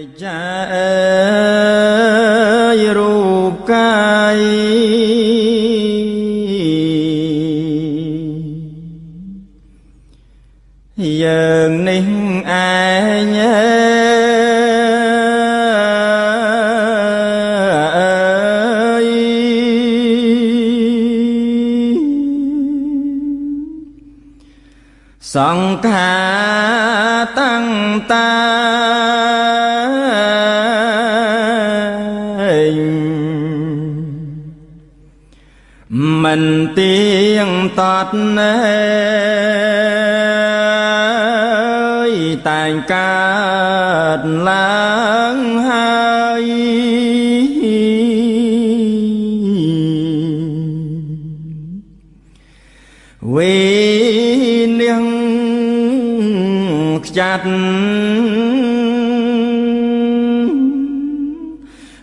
cha ơi ru cay giờ ninh ai nhớ song ca tăng ta mình tiếng tót ơi tài cát lãng hai vì niềng chặt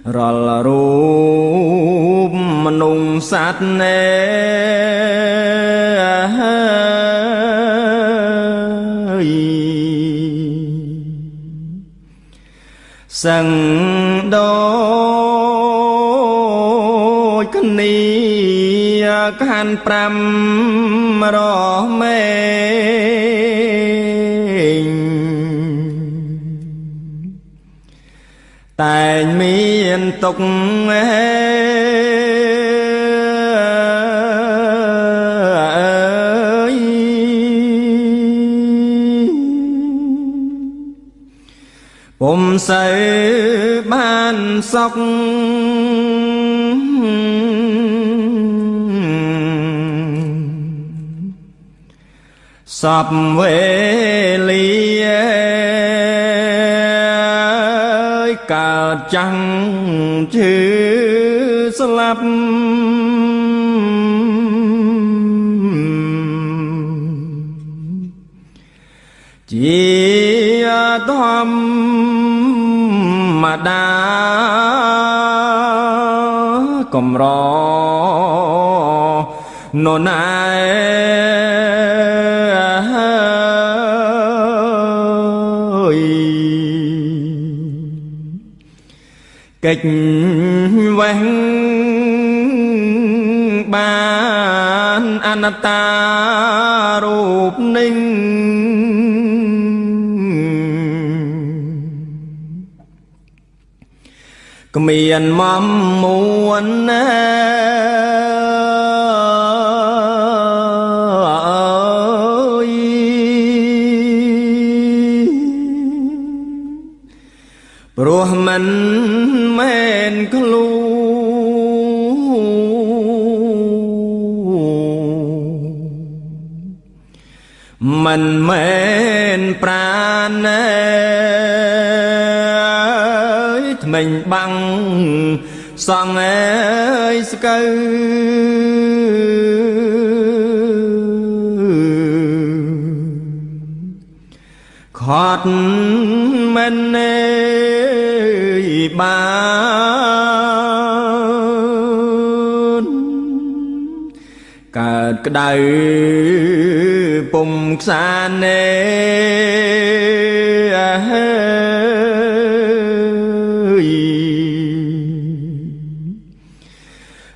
rồi là rùm nung sát nê sân đôi cái ni can pram rõ mê tại miền tục ơi bùm xây ban sóc sập về ly cả chẳng chữ slap chỉ thom mà đã cầm rò nôn ai kịch vang ban anatta rụp ninh miền mong muốn rồi mình men klu mình men pran ơi mình bằng sang ơi skơ khót mình ban cả đời bùng san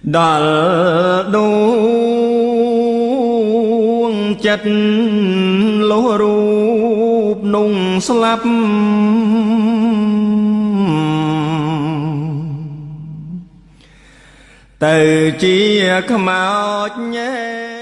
đal đuông chất lúa rụp nung slap từ chia khám áo nhé.